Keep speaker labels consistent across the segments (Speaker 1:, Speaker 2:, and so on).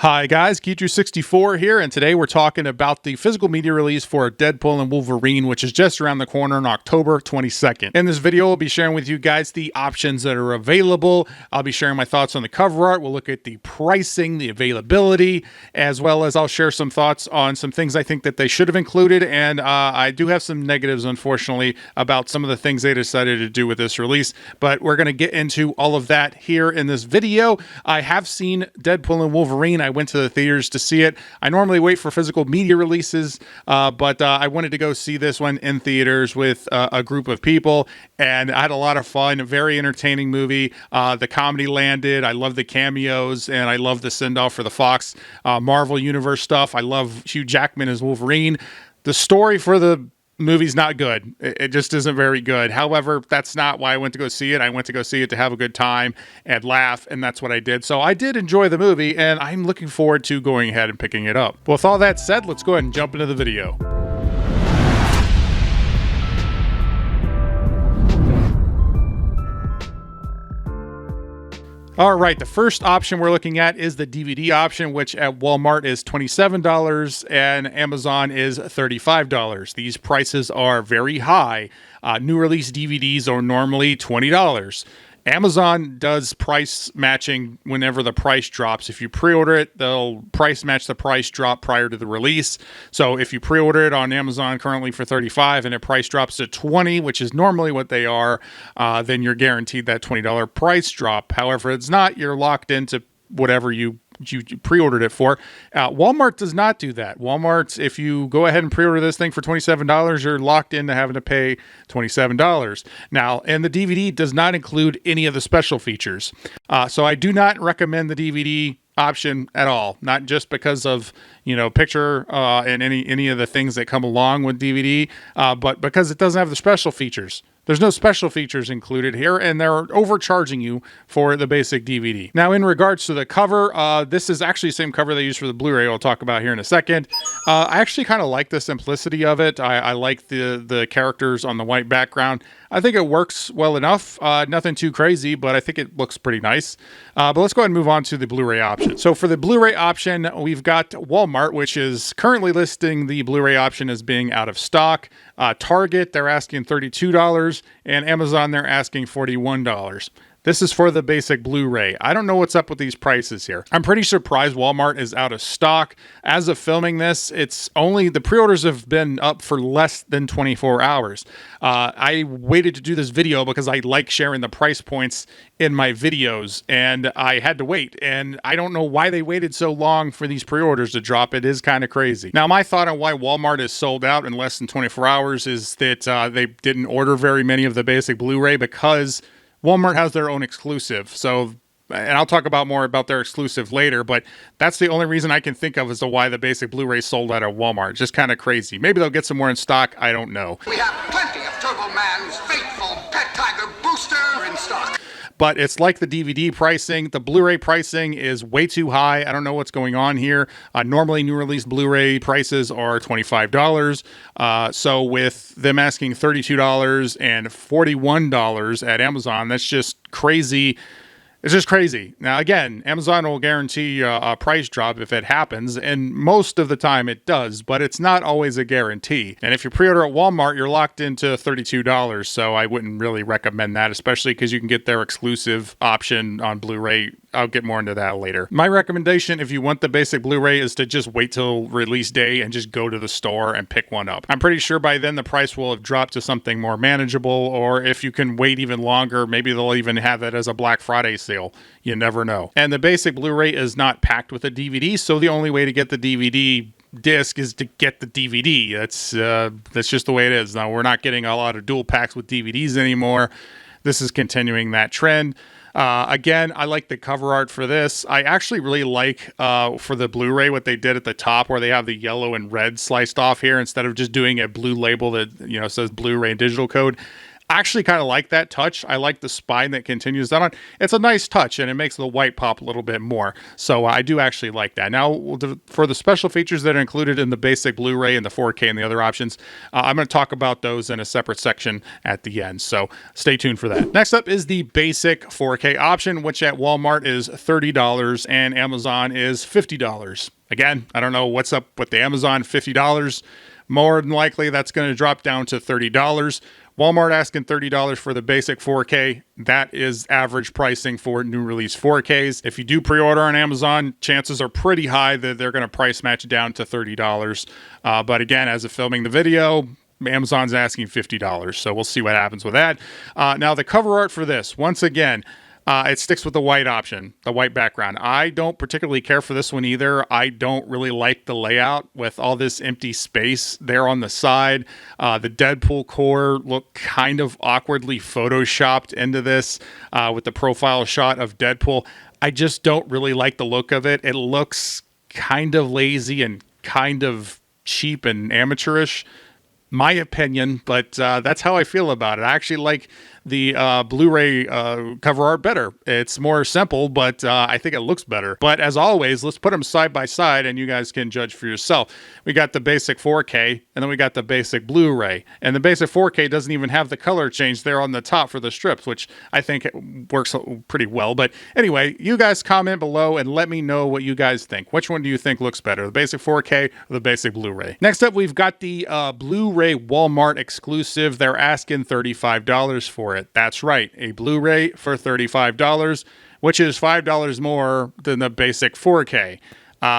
Speaker 1: Hi guys, Keetru64 here, and today we're talking about the physical media release for Deadpool and Wolverine, which is just around the corner on October 22nd. In this video, I'll be sharing with you guys the options that are available. I'll be sharing my thoughts on the cover art. We'll look at the pricing, the availability, as well as I'll share some thoughts on some things I think that they should have included, and I do have some negatives, unfortunately, about some of the things they decided to do with this release, but we're going to get into all of that here in this video. I have seen Deadpool and Wolverine. I went to the theaters to see it. I normally wait for physical media releases, but I wanted to go see this one in theaters with a group of people, and I had a lot of fun. A very entertaining movie. The comedy landed. I love the cameos, and I love the send-off for the Fox Marvel Universe stuff. I love Hugh Jackman as Wolverine. The story for the movie's not good. It just isn't very good. However, that's not why I went to go see it. I went to go see it to have a good time and laugh, and that's what I did. So I did enjoy the movie, and I'm looking forward to going ahead and picking it up. With all that said, let's go ahead and jump into the video. All right, the first option we're looking at is the DVD option, which at Walmart is $27 and Amazon is $35. These prices are very high. New release DVDs are normally $20. Amazon does price matching whenever the price drops. If you pre-order it, they'll price match the price drop prior to the release. So if you pre-order it on Amazon currently for $35 and it price drops to $20, which is normally what they are, then you're guaranteed that $20 price drop. However, it's not. You're locked into whatever you pre-ordered it for. Walmart does not do that. Walmart, if you go ahead and pre-order this thing for $27, you're locked into having to pay $27. Now, and the DVD does not include any of the special features. So I do not recommend the DVD option at all, not just because of, picture and any of the things that come along with DVD, but because it doesn't have the special features. There's no special features included here, and they're overcharging you for the basic DVD. Now, in regards to the cover, this is actually the same cover they use for the Blu-ray I'll talk about here in a second. I actually kind of like the simplicity of it. I like the characters on the white background. I think it works well enough. Nothing too crazy, but I think it looks pretty nice. But let's go ahead and move on to the Blu-ray option. So for the Blu-ray option, we've got Walmart, which is currently listing the Blu-ray option as being out of stock. Target, they're asking $32, and Amazon, they're asking $41. This is for the basic Blu-ray. I don't know what's up with these prices here. I'm pretty surprised Walmart is out of stock. As of filming this, the pre-orders have been up for less than 24 hours. I waited to do this video because I like sharing the price points in my videos, and I had to wait. And I don't know why they waited so long for these pre-orders to drop. It is kind of crazy. Now, my thought on why Walmart is sold out in less than 24 hours is that they didn't order very many of the basic Blu-ray because Walmart has their own exclusive. So, and I'll talk more about their exclusive later, but that's the only reason I can think of as to why the basic Blu-ray sold out of Walmart. Just kind of crazy. Maybe they'll get some more in stock. I don't know.
Speaker 2: We have plenty of Turbo Man's faithful Pet Tiger Booster in stock.
Speaker 1: But it's like the DVD pricing. The Blu-ray pricing is way too high. I don't know what's going on here. Normally, new release Blu-ray prices are $25. So with them asking $32 and $41 at Amazon, that's just crazy. It's just crazy. Now, again, Amazon will guarantee a price drop if it happens, and most of the time it does, but it's not always a guarantee. And if you pre-order at Walmart, you're locked into $32, so I wouldn't really recommend that, especially because you can get their exclusive option on Blu-ray. I'll get more into that later. My recommendation, if you want the basic Blu-ray, is to just wait till release day and just go to the store and pick one up. I'm pretty sure by then the price will have dropped to something more manageable, or if you can wait even longer, maybe they'll even have that as a Black Friday sale. You never know. And the basic Blu-ray is not packed with a DVD, so the only way to get the DVD disc is to get the DVD. That's just the way it is. Now, we're not getting a lot of dual packs with DVDs anymore. This is continuing that trend. Again, I like the cover art for this. I actually really like for the Blu-ray what they did at the top, where they have the yellow and red sliced off here instead of just doing a blue label that says Blu-ray digital code. I actually kind of like that touch. I like the spine that continues that on. It's a nice touch, and it makes the white pop a little bit more. So I do actually like that. Now, for the special features that are included in the basic Blu-ray and the 4K and the other options, I'm going to talk about those in a separate section at the end. So stay tuned for that. Next up is the basic 4K option, which at Walmart is $30 and Amazon is $50. Again, I don't know what's up with the Amazon $50. More than likely, that's going to drop down to $30. Walmart asking $30 for the basic 4K. That is average pricing for new release 4Ks. If you do pre-order on Amazon, chances are pretty high that they're going to price match down to $30. But again, as of filming the video, Amazon's asking $50. So we'll see what happens with that. Now, the cover art for this, once again, it sticks with the white option, the white background. I don't particularly care for this one either. I don't really like the layout with all this empty space there on the side. The Deadpool core looked kind of awkwardly photoshopped into this with the profile shot of Deadpool. I just don't really like the look of it. It looks kind of lazy and kind of cheap and amateurish. My opinion, but that's how I feel about it. I actually like the Blu-ray cover art better. It's more simple, but I think it looks better. But as always, let's put them side by side and you guys can judge for yourself. We got the basic 4K and then we got the basic Blu-ray. And the basic 4K doesn't even have the color change there on the top for the strips, which I think works pretty well. But anyway, you guys comment below and let me know what you guys think. Which one do you think looks better, the basic 4K or the basic Blu-ray? Next up, we've got the Blu-ray Walmart exclusive. They're asking $35 for it. That's right, a Blu-ray for $35, which is $5 more than the basic 4K.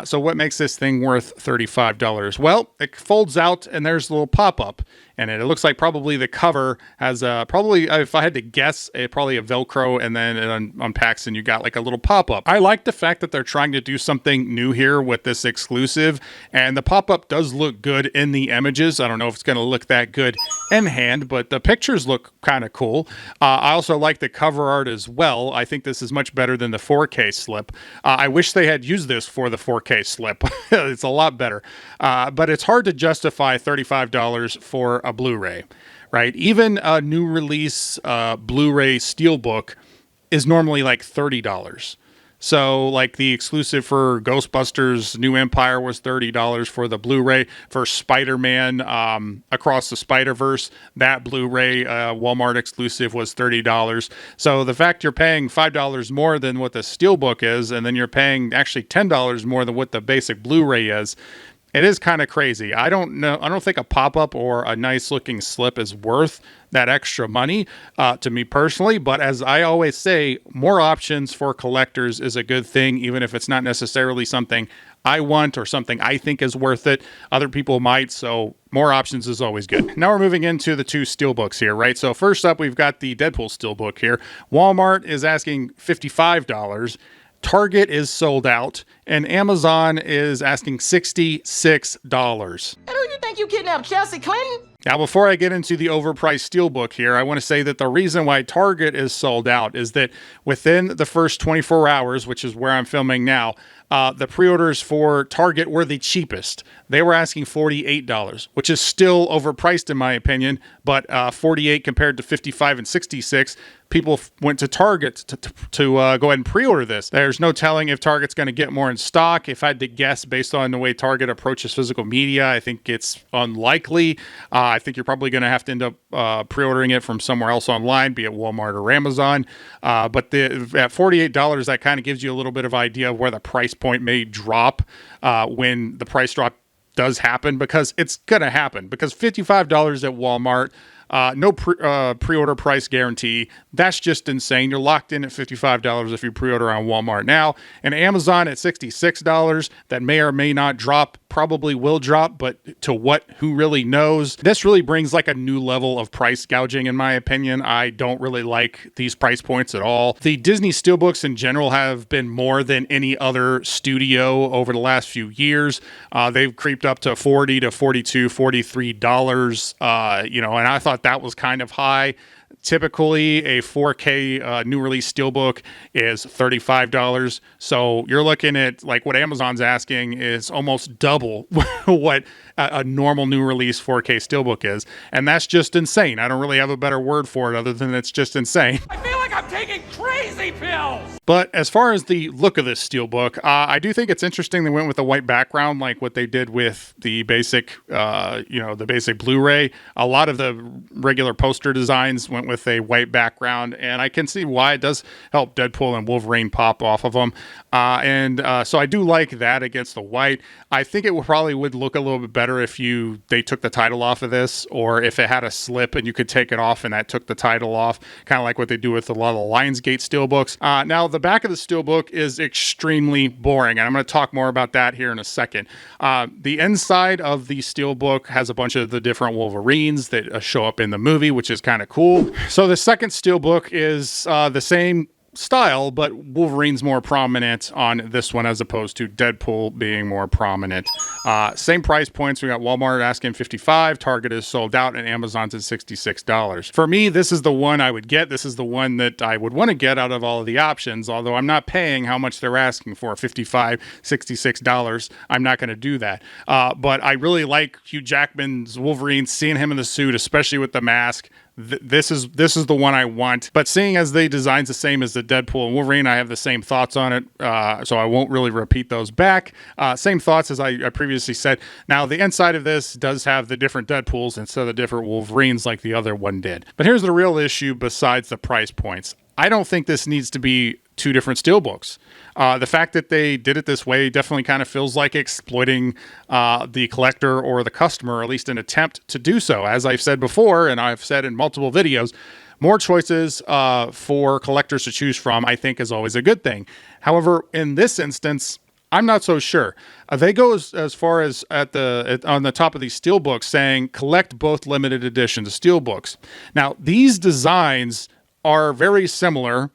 Speaker 1: So what makes this thing worth $35? Well, it folds out and there's a little pop-up. And it looks like probably the cover has probably, if I had to guess, probably a Velcro, and then it unpacks and you got like a little pop-up. I like the fact that they're trying to do something new here with this exclusive, and the pop-up does look good in the images. I don't know if it's going to look that good in hand, but the pictures look kind of cool. I also like the cover art as well. I think this is much better than the 4K slip. I wish they had used this for the 4K slip. It's a lot better. But it's hard to justify $35 for a Blu-ray, right? Even a new release Blu-ray Steelbook is normally like $30. So like the exclusive for Ghostbusters New Empire was $30 for the Blu-ray. For Spider-Man Across the Spider-Verse, that Blu-ray Walmart exclusive was $30. So the fact you're paying $5 more than what the Steelbook is, and then you're paying actually $10 more than what the basic Blu-ray is, it is kind of crazy. I don't know. I don't think a pop-up or a nice looking slip is worth that extra money to me personally. But as I always say, more options for collectors is a good thing, even if it's not necessarily something I want or something I think is worth it. Other people might. So more options is always good. Now we're moving into the two Steelbooks here, right? So first up, we've got the Deadpool Steelbook here. Walmart is asking $55. Target is sold out, and Amazon is asking $66.
Speaker 3: And who you think you kidnapped, Chelsea Clinton?
Speaker 1: Now, before I get into the overpriced Steelbook here, I want to say that the reason why Target is sold out is that within the first 24 hours, which is where I'm filming now, the pre-orders for Target were the cheapest. They were asking $48, which is still overpriced in my opinion, but $48 compared to $55 and $66. People went to Target to go ahead and pre-order this. There's no telling if Target's going to get more in stock. If I had to guess based on the way Target approaches physical media, I think it's unlikely. I think you're probably going to have to end up pre-ordering it from somewhere else online, be it Walmart or Amazon. But at $48, that kind of gives you a little bit of idea of where the price point may drop when the price drop does happen, because it's going to happen. Because $55 at Walmart, no pre-order price guarantee. That's just insane. You're locked in at $55 if you pre-order on Walmart now. And Amazon at $66. That may or may not drop. Probably will drop, but to what? Who really knows? This really brings like a new level of price gouging, in my opinion. I don't really like these price points at all. The Disney Steelbooks in general have been more than any other studio over the last few years. They've creeped up to $40 to $42, $43. And I thought that was kind of high. Typically, a 4K new release Steelbook is $35. So you're looking at like what Amazon's asking is almost double what a normal new release 4K Steelbook is. And that's just insane. I don't really have a better word for it other than it's just insane.
Speaker 4: I feel like I'm taking crazy pills!
Speaker 1: But as far as the look of this Steelbook, I do think it's interesting they went with a white background like what they did with the basic, the basic Blu-ray. A lot of the regular poster designs went with a white background, and I can see why it does help Deadpool and Wolverine pop off of them. So I do like that against the white. I think it probably would look a little bit better if they took the title off of this, or if it had a slip and you could take it off and that took the title off, kind of like what they do with a lot of the Lionsgate Steelbooks. Now, the back of the Steelbook is extremely boring, and I'm going to talk more about that here in a second. The inside of the Steelbook has a bunch of the different Wolverines that show up in the movie, which is kind of cool. So the second Steelbook is the same style, but Wolverine's more prominent on this one as opposed to Deadpool being more prominent. Same price points. We got Walmart asking $55, Target is sold out, and Amazon's at $66. For me, this is the one I would get. This is the one that I would want to get out of all of the options, although I'm not paying how much they're asking for, $55, $66. I'm not going to do that. But I really like Hugh Jackman's Wolverine, seeing him in the suit, especially with the mask. This is the one I want. But seeing as the design's the same as the Deadpool and Wolverine, I have the same thoughts on it, so I won't really repeat those back. Same thoughts as I previously said. Now, the inside of this does have the different Deadpools instead of the different Wolverines like the other one did. But here's the real issue besides the price points. I don't think this needs to be two different Steelbooks. The fact that they did it this way definitely kind of feels like exploiting the collector or the customer, or at least an attempt to do so. As I've said before, and I've said in multiple videos, more choices for collectors to choose from, I think, is always a good thing. However, in this instance, I'm not so sure. They go as far as on the top of these Steelbooks saying, collect both limited editions of Steelbooks. Now, these designs are very similar.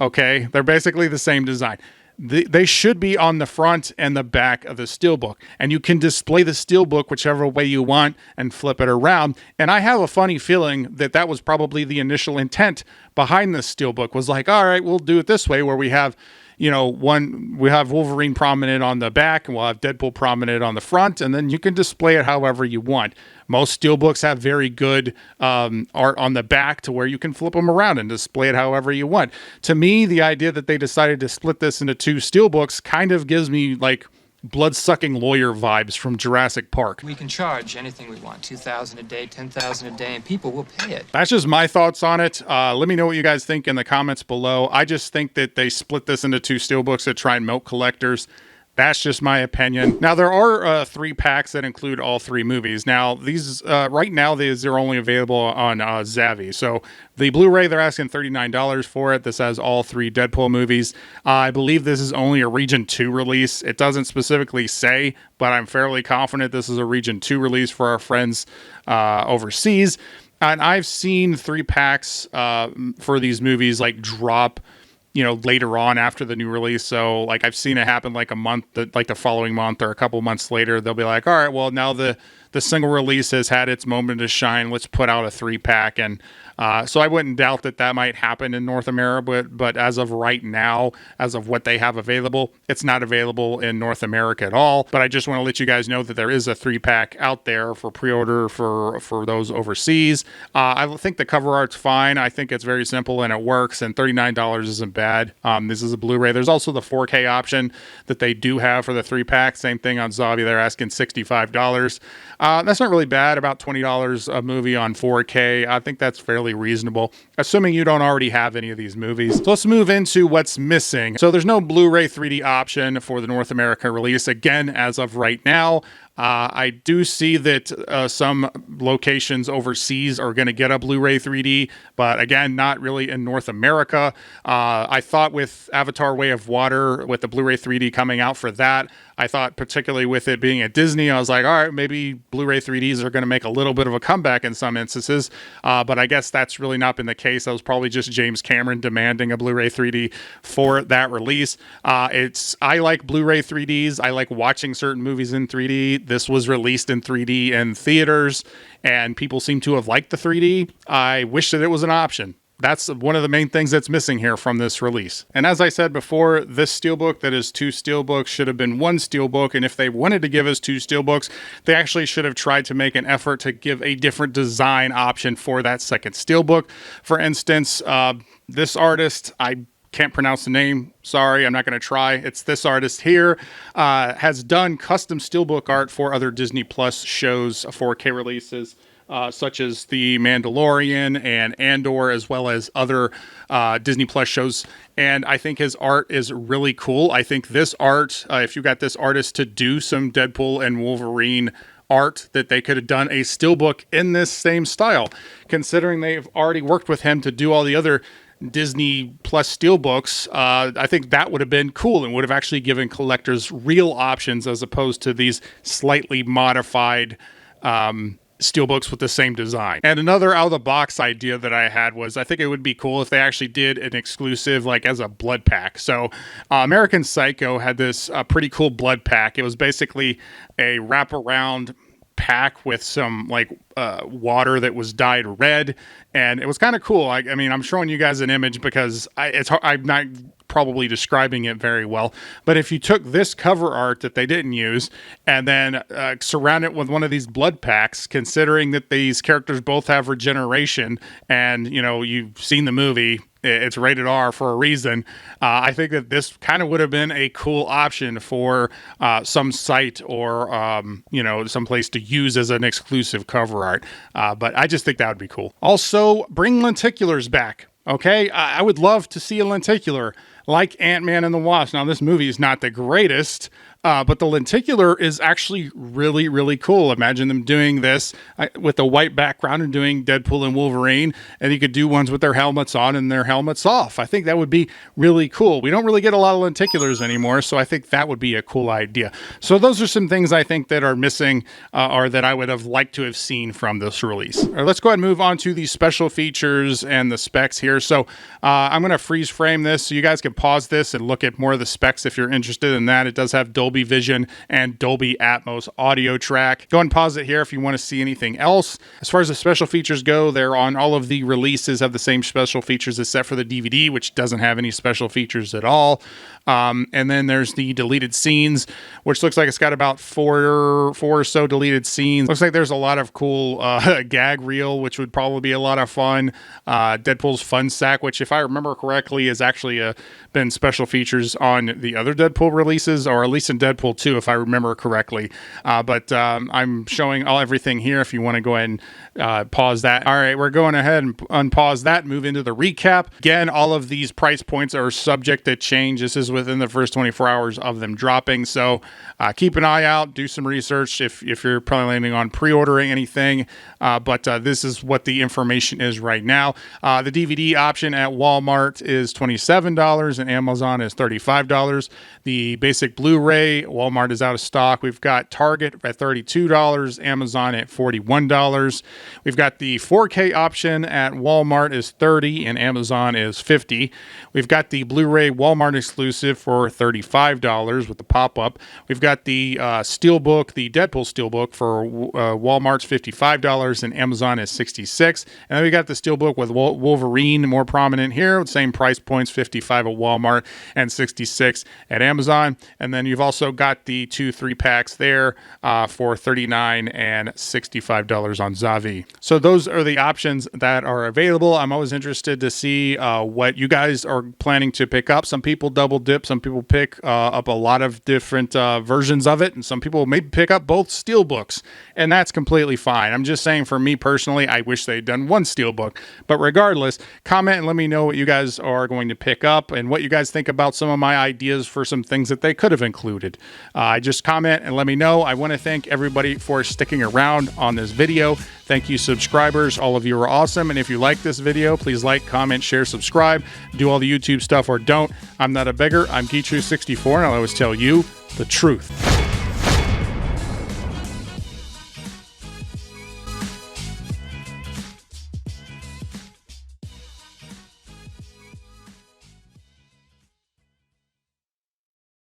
Speaker 1: Okay, they're basically the same design. They should be on the front and the back of the Steelbook, and you can display the Steelbook whichever way you want and flip it around. And I have a funny feeling that was probably the initial intent behind this Steelbook, was like, all right, we'll do it this way, where we have, we have Wolverine prominent on the back, and we'll have Deadpool prominent on the front, and then you can display it however you want. Most Steelbooks have very good art on the back to where you can flip them around and display it however you want. To me, the idea that they decided to split this into two Steelbooks kind of gives me like blood-sucking lawyer vibes from Jurassic Park.
Speaker 5: We can charge anything we want, $2,000 a day, $10,000 a day, and people will pay it.
Speaker 1: That's just my thoughts on it. Let me know what you guys think in the comments below. I just think that they split this into two Steelbooks to try and milk collectors. That's just my opinion. Now, there are 3 packs that include all 3 movies. Now, these right now, they're only available on Zavvi. So the Blu-ray, they're asking $39 for it. This has all 3 Deadpool movies. I believe this is only a Region 2 release. It doesn't specifically say, but I'm fairly confident this is a Region 2 release for our friends overseas. And I've seen 3 packs for these movies like drop later on after the new release. So like I've seen it happen like a month, like the following month or a couple months later, they'll be like, all right, well, now the single release has had its moment to shine. Let's put out a 3-pack. And so I wouldn't doubt that might happen in North America, but as of right now, as of what they have available, it's not available in North America at all. But I just want to let you guys know that there is a 3-pack out there for pre-order for those overseas. I think the cover art's fine. I think it's very simple and it works, and $39 isn't bad. This is a Blu-ray. There's also the 4K option that they do have for the 3-pack. Same thing on Zavvi. They're asking $65. That's not really bad. About $20 a movie on 4K. I think that's fairly reasonable, assuming you don't already have any of these movies. So let's move into what's missing. So there's no Blu-ray 3D option for the North America release, again, as of right now. I do see that some locations overseas are going to get a Blu-ray 3D, but again, not really in North America. I thought with Avatar Way of Water, with the Blu-ray 3D coming out for that, I thought particularly with it being at Disney, I was like, all right, maybe Blu-ray 3Ds are going to make a little bit of a comeback in some instances, but I guess that's really not been the case. That was probably just James Cameron demanding a Blu-ray 3D for that release. I like Blu-ray 3Ds. I like watching certain movies in 3D. This was released in 3D in theaters, and people seem to have liked the 3D. I wish that it was an option. That's one of the main things that's missing here from this release. And as I said before, this Steelbook that is 2 Steelbooks should have been 1 Steelbook. And if they wanted to give us 2 Steelbooks, they actually should have tried to make an effort to give a different design option for that second Steelbook. For instance, this artist, I can't pronounce the name. Sorry, I'm not going to try. It's this artist here, has done custom Steelbook art for other Disney Plus shows, 4K releases. Such as The Mandalorian and Andor, as well as other Disney Plus shows. And I think his art is really cool. I think this art, if you got this artist to do some Deadpool and Wolverine art, that they could have done a Steelbook in this same style, considering they've already worked with him to do all the other Disney Plus Steelbooks. I think that would have been cool and would have actually given collectors real options as opposed to these slightly modified Steelbooks with the same design. And another out of the box idea that I had was, I think it would be cool if they actually did an exclusive, like as a blood pack. So American Psycho had this pretty cool blood pack. It was basically a wraparound pack with some like water that was dyed red, and it was kind of cool. I mean, I'm showing you guys an image because I'm not probably describing it very well, but if you took this cover art that they didn't use and then surround it with one of these blood packs, considering that these characters both have regeneration, and you know, you've seen the movie, it's rated R for a reason. I think that this kind of would have been a cool option for some site or, you know, some place to use as an exclusive cover art. But I just think that would be cool. Also, bring lenticulars back. Okay, I would love to see a lenticular like Ant-Man and the Wasp. Now, this movie is not the greatest, but the lenticular is actually really, really cool. Imagine them doing this with a white background and doing Deadpool and Wolverine, and you could do ones with their helmets on and their helmets off. I think that would be really cool. We don't really get a lot of lenticulars anymore, so I think that would be a cool idea. So those are some things I think that are missing, or that I would have liked to have seen from this release. All right, let's go ahead and move on to the special features and the specs here. So I'm going to freeze frame this so you guys can pause this and look at more of the specs if you're interested in that. It does have Dolby Vision and Dolby Atmos audio track. Go ahead and pause it here if you want to see anything else. As far as the special features go, they're on all of the releases, have the same special features except for the DVD, which doesn't have any special features at all. And then there's the deleted scenes, which looks like it's got about four or so deleted scenes. Looks like there's a lot of cool gag reel, which would probably be a lot of fun. Deadpool's Fun Sack, which if I remember correctly is actually been special features on the other Deadpool releases, or at least in Deadpool 2 if I remember correctly. But I'm showing everything here if you want to go ahead and pause that. All right, we're going ahead and unpause that, move into the recap. Again, all of these price points are subject to change. This is within the first 24 hours of them dropping, so keep an eye out, do some research if you're planning on pre-ordering anything, but this is what the information is right now. The DVD option at Walmart is $27 and Amazon is $35. The basic Blu-ray, Walmart is out of stock. We've got Target at $32, Amazon at $41. We've got the 4K option at Walmart is $30 and Amazon is $50. We've got the Blu-ray Walmart exclusive for $35 with the pop-up. We've got the Steelbook, the Deadpool Steelbook for Walmart's $55 and Amazon is $66. And then we got the Steelbook with Wolverine, more prominent here, same price points, $55 at Walmart and $66 at Amazon. And then you've also got the 2-3 packs there for $39 and $65 on Zavi. So those are the options that are available. I'm always interested to see what you guys are planning to pick up. Some people double dip, some people pick up a lot of different versions of it, and some people maybe pick up both Steelbooks, and that's completely fine. I'm just saying, for me personally, I wish they'd done one Steelbook. But regardless, comment and let me know what you guys are going to pick up and what you guys think about some of my ideas for some things that they could have included. Just comment and let me know. I want to thank everybody for sticking around on this video. Thank you, subscribers. All of you are awesome. And if you like this video, please like, comment, share, subscribe. Do all the YouTube stuff or don't. I'm not a beggar. I'm Geetru64, and I'll always tell you the truth.